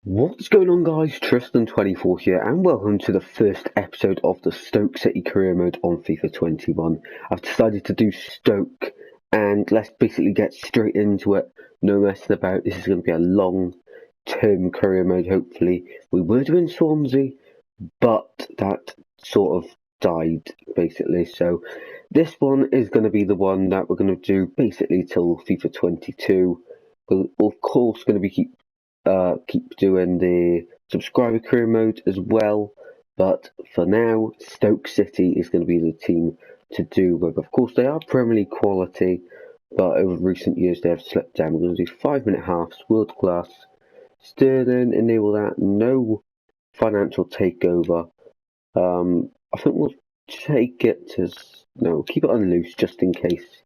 What's going on, guys? Tristan24 here, and welcome to the first episode of the Stoke City career mode on FIFA 21. I've decided to do Stoke, and let's basically get straight into it. No messing about. This is going to be a long-term career mode, hopefully. We were doing Swansea, but that sort of died, basically. So this one is going to be the one that we're going to do basically till FIFA 22. We're, of course, going to be keep doing the subscriber career mode as well, but for now Stoke City is going to be the team to do with. Of course they are Premier League quality, but over recent years they have slipped down. We're going to do 5-minute halves, world class. Sterling, enable that, no financial takeover. I think we'll take it to, no, keep it on loose just in case.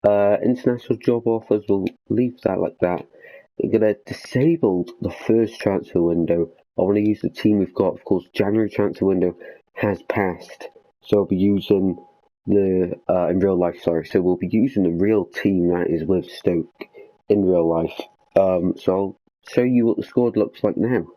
International job offers, we'll leave that like that. We're going to disable the first transfer window. I want to use the team we've got. Of course, January transfer window has passed, so I'll be using the in real life. Sorry, so we'll be using the real team that is with Stoke in real life. So I'll show you what the squad looks like now.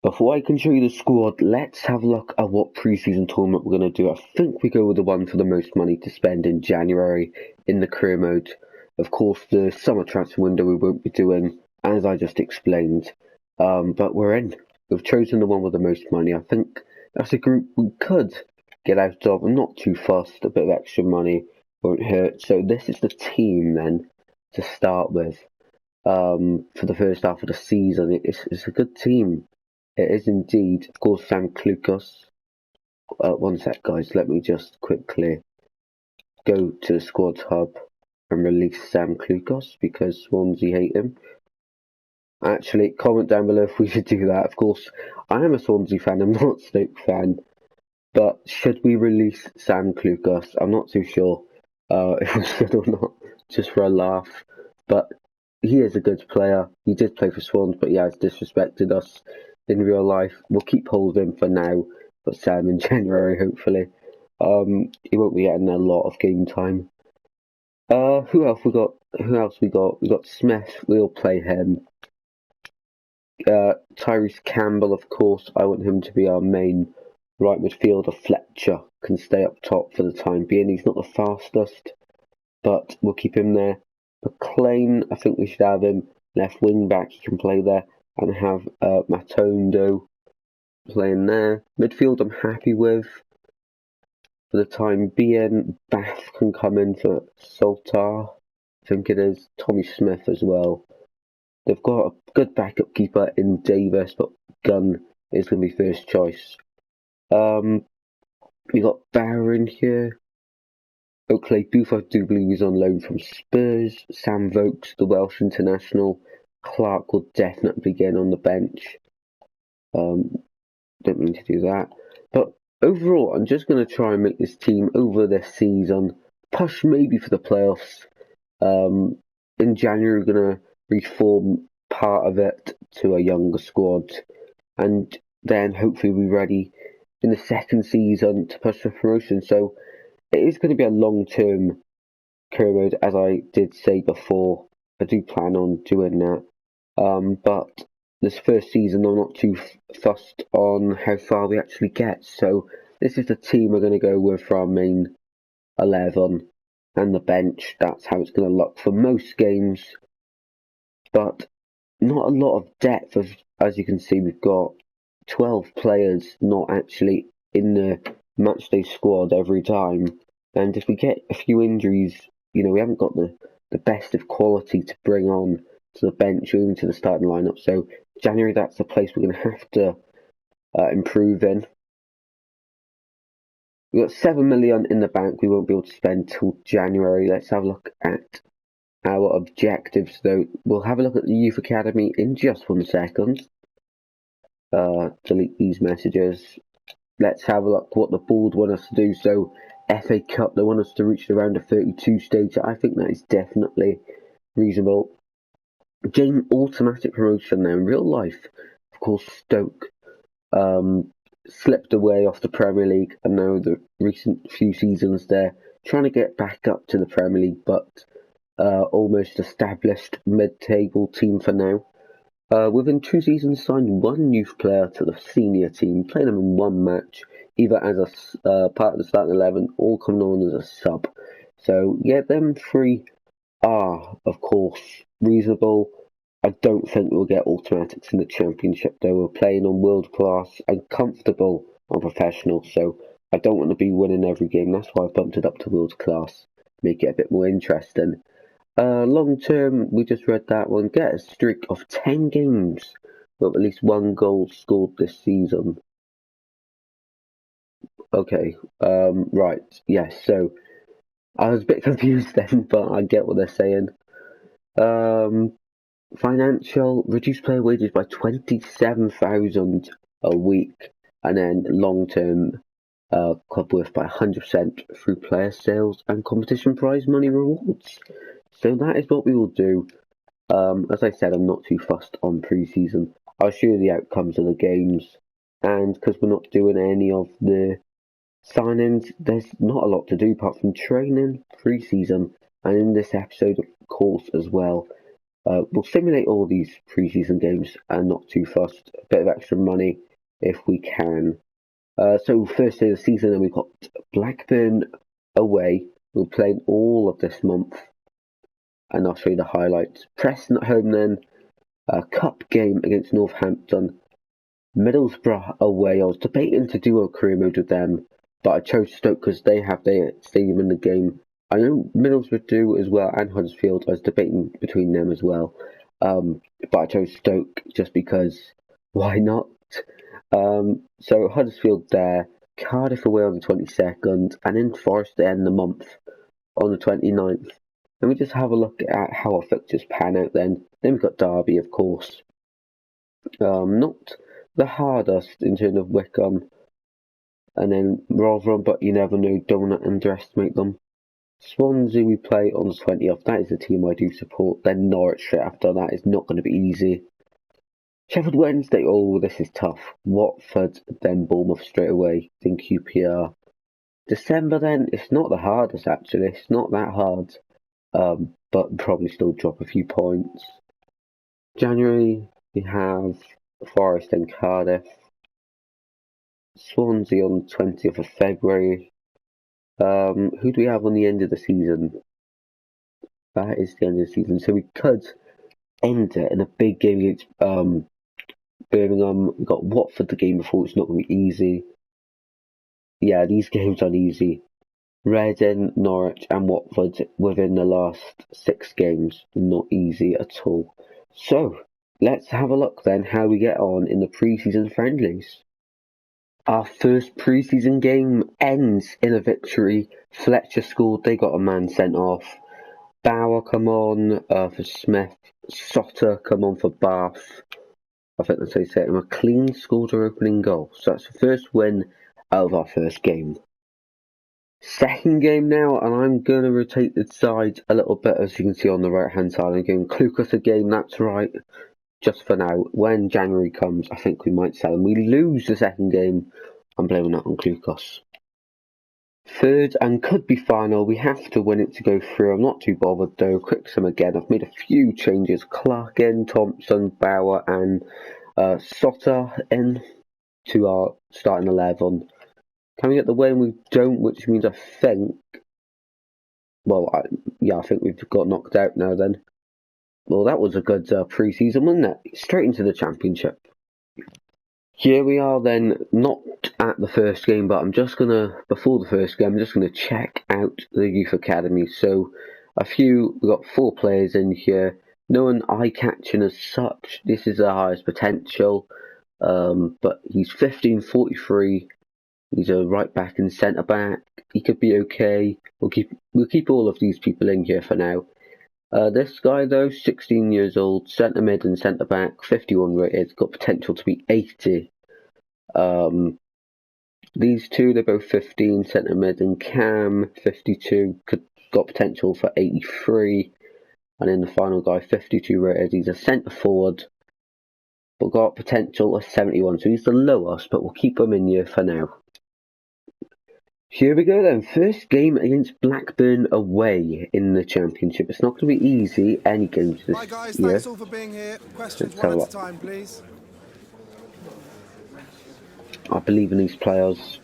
Before I can show you the squad, let's have a look at what pre-season tournament we're going to do. I think we go with the one for the most money to spend in January in the career mode. Of course, the summer transfer window we won't be doing, as I just explained. But we're in. We've chosen the one with the most money. I think that's a group we could get out of. I'm not too fussed. A bit of extra money won't hurt. So this is the team then to start with. For the first half of the season, it's a good team. It is indeed. Of course, Sam Klukas. One sec, guys. Let me just quickly go to the squad hub and release Sam Klukas because Swansea hate him. Actually, comment down below if we should do that. Of course, I am a Swansea fan. I'm not a Stoke fan. But should we release Sam Klukas? I'm not too sure if we should or not, just for a laugh. But he is a good player. He did play for Swans, but he has disrespected us in real life. We'll keep hold of him for now, but Sam in January, hopefully. He won't be getting a lot of game time. Who else we got? We got Smith. We'll play him. Tyrese Campbell, of course. I want him to be our main right midfielder. Fletcher can stay up top for the time being. He's not the fastest, but we'll keep him there. McLean, I think we should have him left wing back. He can play there, and have Matondo playing there. Midfield, I'm happy with. For the time being, Bath can come in for Saltar, I think it is. Tommy Smith as well. They've got a good backup keeper in Davis, but Gunn is going to be first choice. We got Barrow in here. Oakley Booth, I do believe he's on loan from Spurs. Sam Vokes, the Welsh international. Clark will definitely be getting on the bench. Don't mean to do that. But overall, I'm just going to try and make this team over this season. Push maybe for the playoffs. In January, we're going to reform part of it to a younger squad. And then hopefully be ready in the second season to push for promotion. So it is going to be a long-term career mode, as I did say before. I do plan on doing that. But this first season, I'm not too fussed on how far we actually get. So this is the team we're going to go with for our main 11 and the bench. That's how it's going to look for most games. But not a lot of depth, as you can see. We've got 12 players not actually in the matchday squad every time. And if we get a few injuries, we haven't got the best of quality to bring on to the bench or even to the starting lineup. So January, that's the place we're going to have to improve in. We've got 7 million in the bank we won't be able to spend till January. Let's have a look at our objectives, though. We'll have a look at the Youth Academy in just 1 second. Delete these messages. Let's have a look what the board want us to do. So FA Cup, they want us to reach the round of 32 stage. I think that is definitely reasonable. Gain automatic promotion now in real life. Of course, Stoke slipped away off the Premier League, and now the recent few seasons they're trying to get back up to the Premier League, but almost established mid-table team for now. Within 2 seasons, signed one youth player to the senior team, playing them in one match, either as a part of the starting 11 or coming on as a sub. So yeah, them three are, of course, reasonable. I don't think we'll get automatics in the Championship, though. We're playing on world class and comfortable on professional, so I don't want to be winning every game. That's why I've bumped it up to world class, make it a bit more interesting. Long term, we just read that one. Get a streak of 10 games with at least one goal scored this season. Okay, right, yes, so I was a bit confused then, but I get what they're saying. Financial, reduce player wages by 27,000 a week, and then long term, club worth by 100% through player sales and competition prize money rewards. So that is what we will do. As I said, I'm not too fussed on pre-season. I'll show you the outcomes of the games, and because we're not doing any of the signings, there's not a lot to do apart from training, pre-season, and in this episode, of course, as well. We'll simulate all these pre-season games and not too fussed. A bit of extra money if we can. So first day of the season, and we've got Blackburn away. We're playing all of this month, and I'll show you the highlights. Preston at home then, a cup game against Northampton. Middlesbrough away. I was debating to do a career mode with them, but I chose Stoke because they have their stadium in the game. I know Middlesbrough do as well, and Huddersfield. I was debating between them as well, but I chose Stoke just because why not? So Huddersfield there, Cardiff away on the 22nd, and in Forest they end the month on the 29th. Let me just have a look at how our fixtures pan out then. Then we've got Derby, of course. Not the hardest in terms of Wickham, and then Rotherham, but you never know, don't underestimate them. Swansea we play on the 20th, that is the team I do support. Then Norwich straight after that is not going to be easy. Sheffield Wednesday, oh this is tough. Watford, then Bournemouth straight away, then QPR. December then, it's not the hardest actually, it's not that hard, but probably still drop a few points. January we have Forest and Cardiff. Swansea on the 20th of February. Who do we have on the end of the season? That is the end of the season. So we could end it in a big game against Birmingham. We got Watford the game before, it's not going to be easy. Yeah, these games aren't easy. Reading, Norwich and Watford within the last 6 games. Not easy at all. So, let's have a look then how we get on in the pre-season friendlies. Our first pre-season game ends in a victory. Fletcher scored, they got a man sent off. Bauer come on for Smith. Sotter come on for Bath. I think that's how you say it. McLean scored our opening goal. So that's the first win out of our first game. Second game now, and I'm going to rotate the side a little bit, as you can see on the right hand side. I'm giving Klukas a game, that's right. Just for now. When January comes, I think we might sell him. We lose the second game. I'm blaming that on Klukas. Third and could be final. We have to win it to go through. I'm not too bothered though. Quick sum again. I've made a few changes. Clark in, Thompson, Bauer and Sotter in to our starting 11. Can we get the win? We don't, which means I think... Well, I think we've got knocked out now then. Well, that was a good pre-season, wasn't it? Straight into the Championship. Here we are then, not at the first game, but I'm just going to, before the first game, I'm just going to check out the Youth Academy. So, we've got 4 players in here. No one eye-catching as such. This is the highest potential. But he's 15, 43. He's a right back and centre back. He could be okay. We'll keep all of these people in here for now. This guy though, 16 years old, centre mid and centre back, 51 rated, got potential to be 80. These two, they're both 15, centre mid, and Cam, 52, got potential for 83. And then the final guy, 52 rated, he's a centre forward, but got potential of 71. So he's the lowest, but we'll keep him in here for now. Here we go then. First game against Blackburn away in the Championship. It's not going to be easy, any games this Hi guys, year. thanks all for being here. Questions one at a time, please. I believe in these players.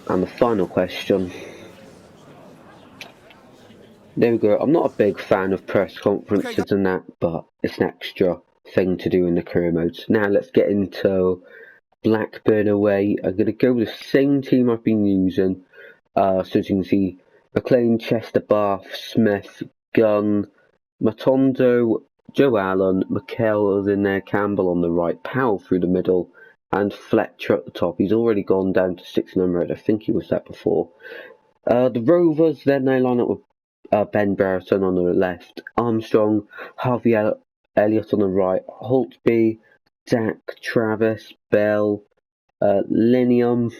And the final question. There we go. I'm not a big fan of press conferences and that, but it's an extra thing to do in the career modes. Now let's get into Blackburn away. I'm going to go with the same team I've been using. So as you can see, McLean, Chester, Bath, Smith, Gunn, Matondo, Joe Allen, McKell is in there, Campbell on the right, Powell through the middle, and Fletcher at the top. He's already gone down to 6 number 8. I think he was that before. The Rovers, then they line up with Ben Brereton on the left, Armstrong, Harvey Elliott on the right, Holtby, Dak, Travis, Bell, Linium,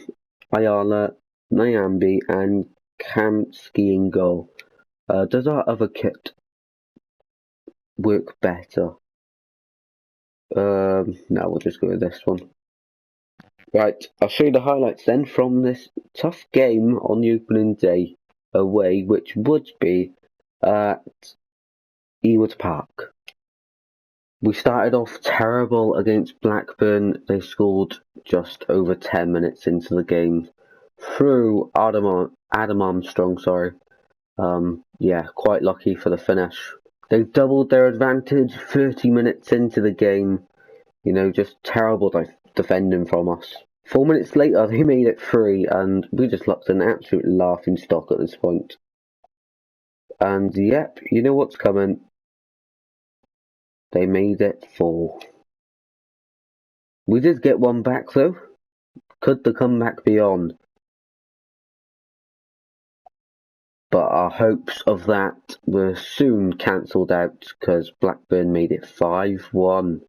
Ayala, Nyambi, and Kamsky in goal. Does our other kit work better? No, we'll just go with this one. Right, I'll show you the highlights then from this tough game on the opening day away, which would be at Ewood Park. We started off terrible against Blackburn. They scored just over 10 minutes into the game through Adam Armstrong. Yeah, quite lucky for the finish. They doubled their advantage 30 minutes into the game. You know, just terrible defending from us. 4 minutes later, they made it 3, and we just looked an absolute laughing stock at this point. And yep, you know what's coming. They made it 4. We did get one back though. Could the comeback be on? But our hopes of that were soon cancelled out because Blackburn made it 5-1.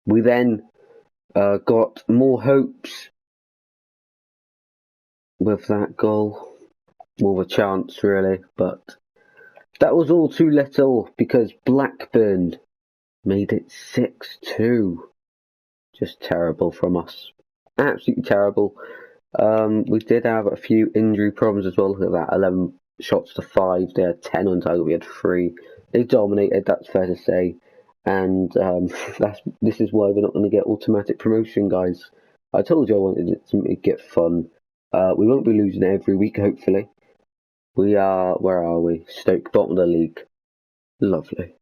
We then got more hopes with that goal. More of a chance really, but that was all too little because Blackburn made it 6-2. Just terrible from us. Absolutely terrible. We did have a few injury problems as well. Look at that, 11 shots to 5. They had 10 on target, we had 3. They dominated, that's fair to say. And this is why we're not going to get automatic promotion, guys. I told you I wanted it to get fun. We won't be losing every week, hopefully. We are, where are we? Stoke, bottom of the league. Lovely.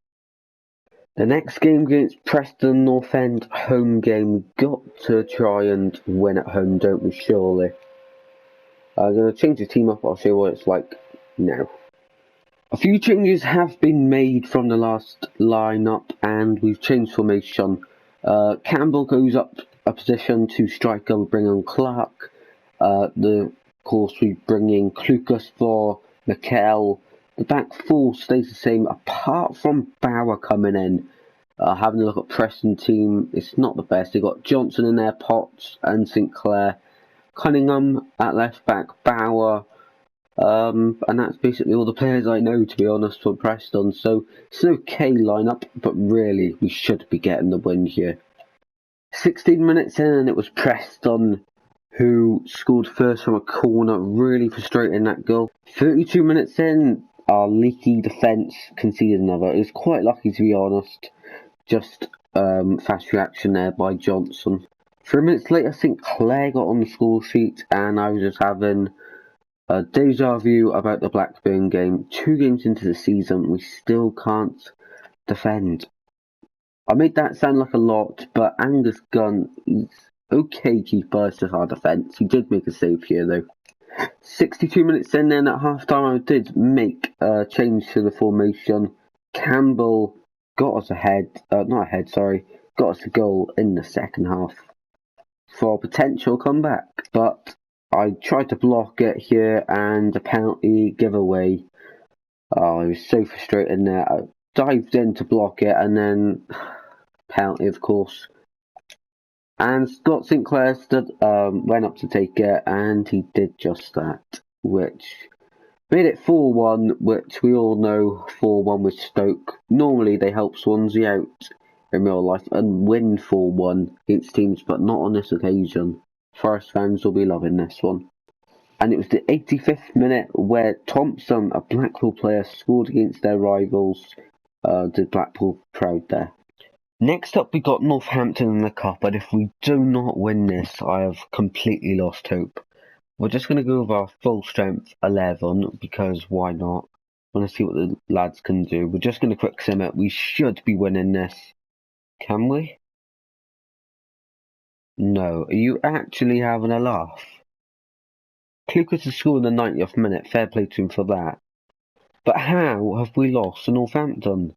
The next game against Preston North End, home game. Got to try and win at home, don't we, surely? I'm going to change the team up, I'll show you what it's like now. A few changes have been made from the last lineup, and we've changed formation. Campbell goes up a position to striker, we bring on Clark. Of course, we bring in Klukas for McKell. The back four stays the same, apart from Bauer coming in. Having a look at Preston team, it's not the best. They've got Johnson in there, Potts and Sinclair. Cunningham at left back, Bauer. And that's basically all the players I know, to be honest, for Preston. So it's an okay lineup, but really, we should be getting the win here. 16 minutes in, and it was Preston who scored first from a corner. Really frustrating, that goal. 32 minutes in, our leaky defence conceded another. It was quite lucky, to be honest. Just fast reaction there by Johnson. 3 minutes later, Sinclair got on the score sheet, and I was just having a deja vu about the Blackburn game. 2 games into the season, we still can't defend. I made that sound like a lot, but Angus Gunn is okay keeper. It's just our defence. He did make a save here though. 62 minutes in, then at half time I did make a change to the formation. Campbell got us got us a goal in the second half for a potential comeback. But I tried to block it here, and a penalty giveaway. Oh, it was so frustrating there. I dived in to block it, and then penalty, of course. And Scott Sinclair went up to take it, and he did just that, which made it 4-1, which we all know 4-1 with Stoke. Normally they help Swansea out in real life and win 4-1 against teams, but not on this occasion. Forest fans will be loving this one. And it was the 85th minute where Thompson, a Blackpool player, scored against their rivals. Did Blackpool proud there. Next up, we got Northampton in the cup, and if we do not win this, I have completely lost hope. We're just going to go with our full strength 11 because why not? I want to see what the lads can do. We're just going to quick sim it. We should be winning this. Can we? No. Are you actually having a laugh? Klukas has scored in the 90th minute. Fair play to him for that. But how have we lost to Northampton?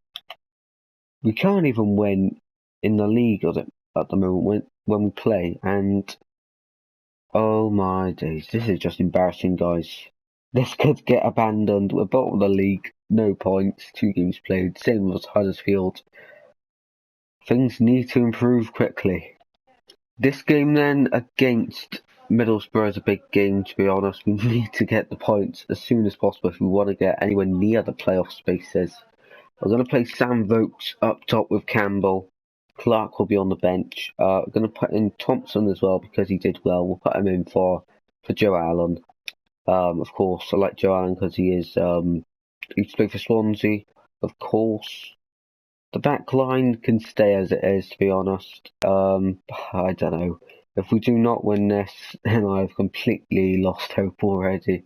We can't even win in the league at the moment when we play. And oh my days, this is just embarrassing, guys. This could get abandoned. We're bottom of the league, no points, 2 games played, same as Huddersfield. Things need to improve quickly. This game then against Middlesbrough is a big game, to be honest. We need to get the points as soon as possible if we want to get anywhere near the playoff spaces. We're going to play Sam Vokes up top with Campbell. Clark will be on the bench. We're going to put in Thompson as well because he did well. We'll put him in for Joe Allen. Of course, I like Joe Allen because he used to play for Swansea. Of course, the back line can stay as it is, to be honest. I don't know. If we do not win this, then I've completely lost hope already,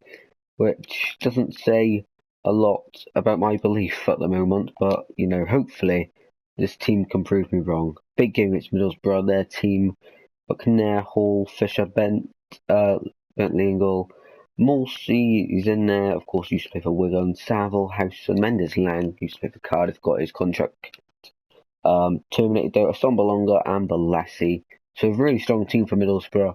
which doesn't say a lot about my belief at the moment, but, you know, hopefully this team can prove me wrong. Big game against Middlesbrough, their team, Buckner, Hall, Fisher, Bentley in goal. Morsey is in there, of course, used to play for Wigan. Saville, Howson, Mendes Lang, used to play for Cardiff, got his contract terminated though. Assombalonga and Balassi. So a really strong team for Middlesbrough.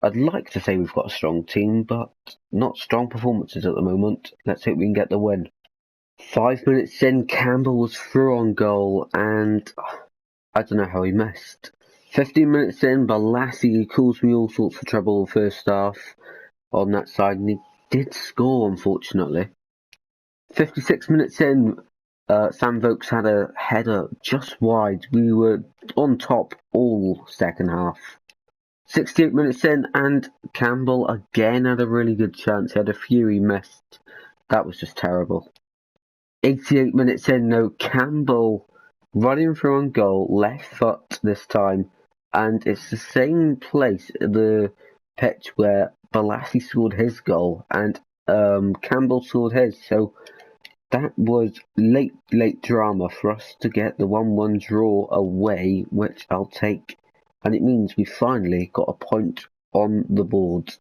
I'd like to say we've got a strong team, but not strong performances at the moment. Let's hope we can get the win. 5 minutes in, Campbell was through on goal, and I don't know how he missed. 15 minutes in, Balassi caused me all sorts of trouble first half on that side, and he did score, unfortunately. 56 minutes in, Sam Vokes had a header just wide. We were on top all second half. 68 minutes in, and Campbell again had a really good chance. He had a few he missed. That was just terrible. 88 minutes in, though, Campbell running through on goal, left foot this time, and it's the same place, the pitch where Balassi scored his goal, and Campbell scored his, so that was late drama for us to get the 1-1 draw away, which I'll take, and it means we finally got a point on the board.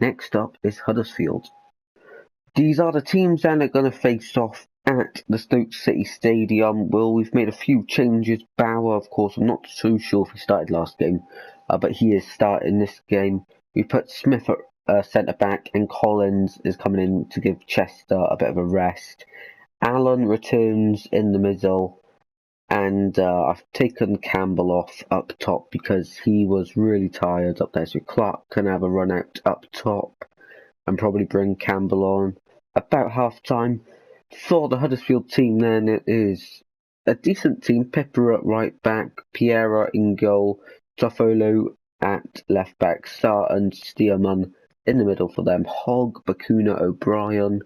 Next up is Huddersfield. These are the teams then that are going to face off at the Stoke City Stadium. Well, we've made a few changes. Bauer, of course, I'm not too sure if he started last game, but he is starting this game. We put Smith at centre-back, and Collins is coming in to give Chester a bit of a rest. Allen returns in the middle, and I've taken Campbell off up top because he was really tired up there, so Clark can have a run out up top and probably bring Campbell on about half-time. For the Huddersfield team then, it is a decent team. Pippa at right back, Piera in goal, Toffolo at left back, Sarr and Stearman in the middle for them, Hogg, Bakuna, O'Brien,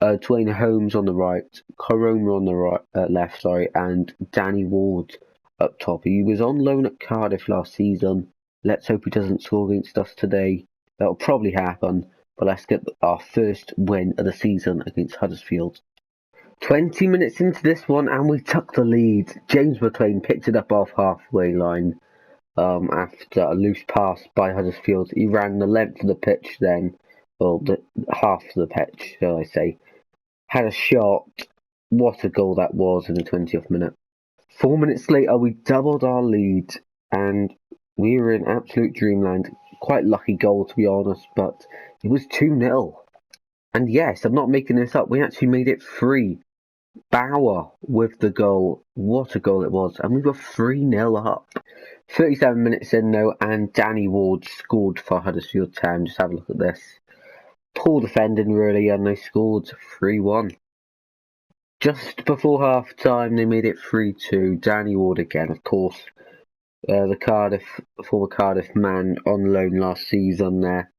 Dwayne Holmes on the right, Corona on the left, and Danny Ward up top. He was on loan at Cardiff last season. Let's hope he doesn't score against us today. That'll probably happen, but let's get our first win of the season against Huddersfield. 20 minutes into this one, and we took the lead. James McLean picked it up off halfway line after a loose pass by Huddersfield. He ran the length of the pitch then, well, half of the pitch, shall I say. Had a shot. What a goal that was in the 20th minute. 4 minutes later, we doubled our lead, and we were in absolute dreamland. Quite lucky goal, to be honest, but it was 2-0. And yes, I'm not making this up. We actually made it 3. Bauer with the goal. What a goal it was. And we were 3-0 up. 37 minutes in, though, and Danny Ward scored for Huddersfield Town. Just have a look at this. Poor defending, really, and they scored 3-1. Just before half time, they made it 3-2. Danny Ward again, of course. The former Cardiff man on loan last season there.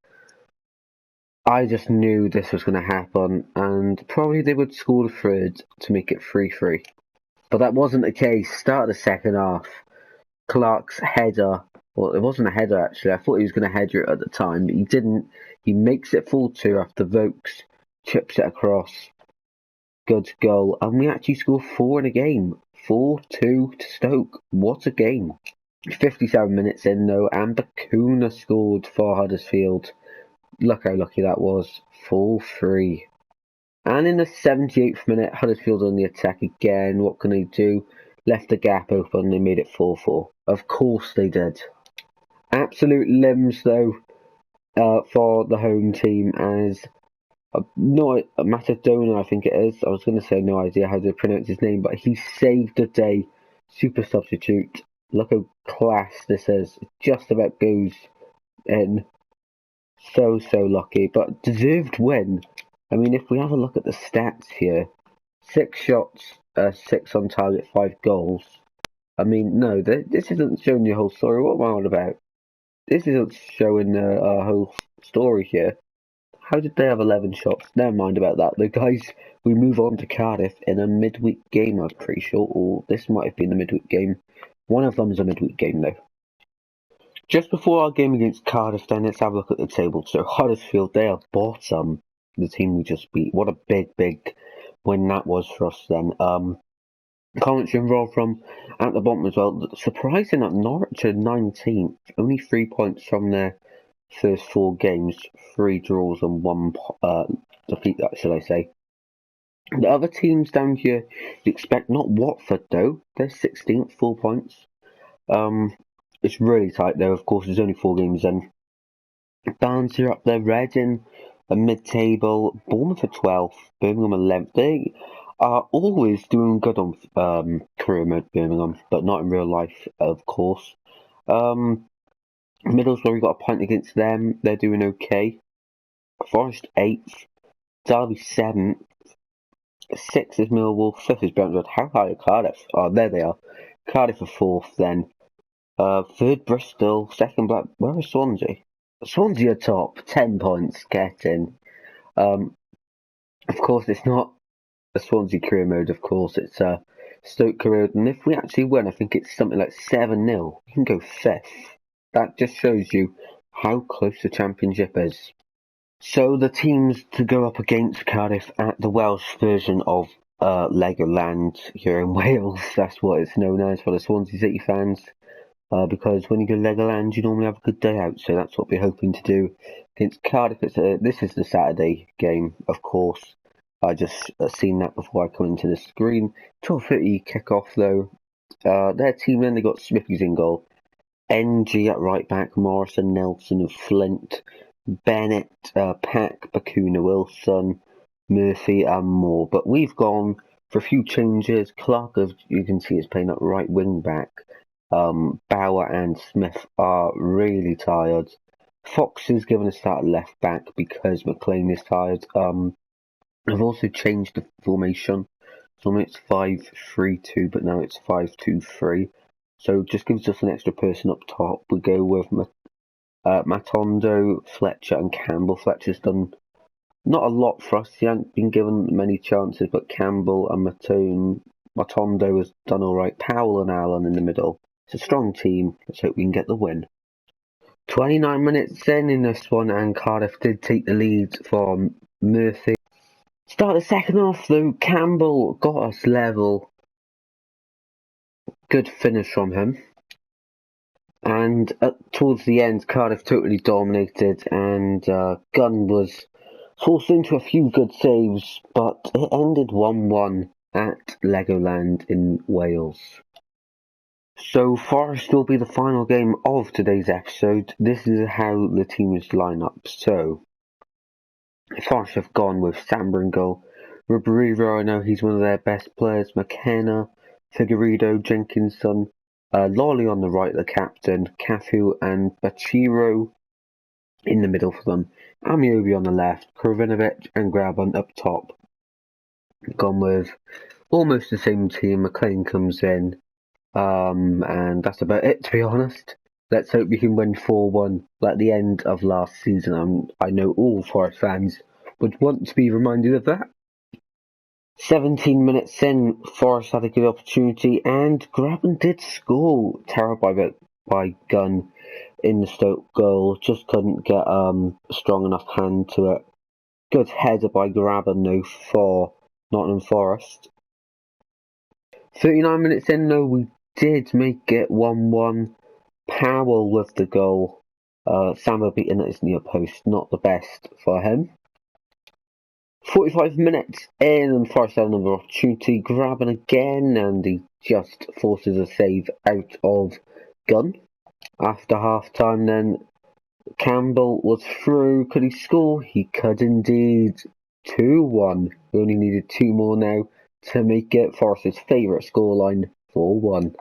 I just knew this was going to happen, and probably they would score the third to make it 3-3. But that wasn't the case. Start of the second half. Clark's header, well, it wasn't a header actually. I thought he was going to header it at the time, but he didn't. He makes it 4-2 after Vokes chips it across. Good goal, and we actually score 4 in a game. 4-2 to Stoke. What a game. 57 minutes in though, and Bacuna scored for Huddersfield. Look how lucky that was. 4-3. And in the 78th minute, Huddersfield on the attack again. What can they do? Left the gap open. They made it 4-4. Of course they did. Absolute limbs though for the home team as Matadona, I think it is. I was going to say no idea how to pronounce his name, but he saved the day. Super substitute. Look how class this is. It just about goes in. So lucky, but deserved win. I mean, if we have a look at the stats here, 6 shots, 6 on target, 5 goals. I mean, no, this isn't showing the whole story. What am I on about? This isn't showing our whole story here. How did they have 11 shots? Never mind about that. The guys, we move on to Cardiff in a midweek game, I'm pretty sure. Or this might have been the midweek game. One of them is a midweek game, though. Just before our game against Cardiff, then, let's have a look at the table. So, Huddersfield, they are bottom. The team we just beat. What a big win that was for us then. College and Rotherham at the bottom as well. Surprising that Norwich are 19th. Only 3 points from their first 4 games. 3 draws and 1 defeat, that should I say. The other teams down here, you expect not Watford though. They're 16th, 4 points. It's really tight though. Of course, there's only 4 games in. Barnsley are up there. Reading are mid-table. Bournemouth are 12th. Birmingham 11th. They are always doing good on career mode, Birmingham, but not in real life, of course. Middlesbrough, we got a point against them. They're doing okay. Forest 8th. Derby 7th. 6th is Millwall. 5th is Brentford. How high are Cardiff? Oh, there they are. Cardiff are 4th then. 3rd Bristol. 2nd Black. Where is Swansea? Swansea are top. 10 points. Get in. Of course, it's not a Swansea career mode, of course. It's a Stoke career mode. And if we actually win, I think it's something like 7-0. We can go 5th. That just shows you how close the Championship is. So the teams to go up against Cardiff at the Welsh version of Legoland here in Wales. That's what it's known as for the Swansea City fans. Because when you go Legoland, you normally have a good day out. So that's what we're hoping to do against Cardiff. This is the Saturday game, of course. I just seen that before I come into the screen. 12:30 kick-off though. Their team then, they got Smithies in goal. NG at right back, Morrison, Nelson and Flint. Bennett, Pack, Bacuna, Wilson, Murphy and more. But we've gone for a few changes. Clark, as you can see, is playing at right wing back. Bauer and Smith are really tired. Fox is given a start at left back because McLean is tired. I've also changed the formation. So it's 5-3-2, but now it's 5-2-3. So just gives us an extra person up top. We go with Matondo, Fletcher and Campbell. Fletcher's done not a lot for us. He hasn't been given many chances, but Campbell and Matondo has done alright. Powell and Allen in the middle. It's a strong team. Let's hope we can get the win. 29 minutes in this one, and Cardiff did take the lead from Murphy. Start the second half though, Campbell got us level. Good finish from him. And towards the end, Cardiff totally dominated, and Gunn was forced into a few good saves, but it ended 1-1 at Legoland in Wales. So Forest will be the final game of today's episode. This is how the teams line up. So Forest have gone with Samba in goal. Ribeiro, I know he's one of their best players. McKenna, Figueiredo, Jenkinson, Lawley on the right, the captain. Cafu and Bachiro in the middle for them. Amiobi on the left. Krovinovic and Graban up top. Gone with almost the same team. McLean comes in, and that's about it, to be honest. Let's hope we can win 4-1 like the end of last season. I know all Forest fans would want to be reminded of that. 17 minutes in, Forest had a good opportunity, and Graben did score. Terrified by Gunn in the Stoke goal. Just couldn't get a strong enough hand to it. Good header by Graben though for Nottingham Forest. 39 minutes in though, we did make it 1-1. Powell with the goal. Samba beating at his near post, not the best for him. 45 minutes in, and Forest had another opportunity. Graben again, and he just forces a save out of Gunn. After half time, then Campbell was through. Could he score? He could indeed. 2-1. We only needed 2 more now to make it Forest's favourite scoreline, 4-1.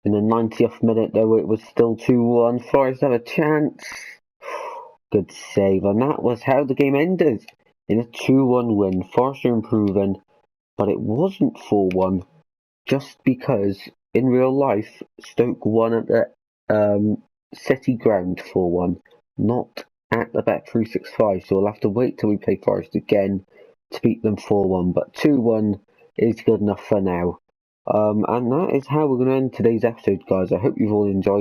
In the 90th minute, though, it was still 2-1. Forest have a chance. Good save, and that was how the game ended. In a 2-1 win, Forest are improving, but it wasn't 4-1, just because in real life, Stoke won at the City ground 4-1, not at the Bet365, so we'll have to wait till we play Forest again to beat them 4-1, but 2-1 is good enough for now. And that is how we're going to end today's episode, guys. I hope you've all enjoyed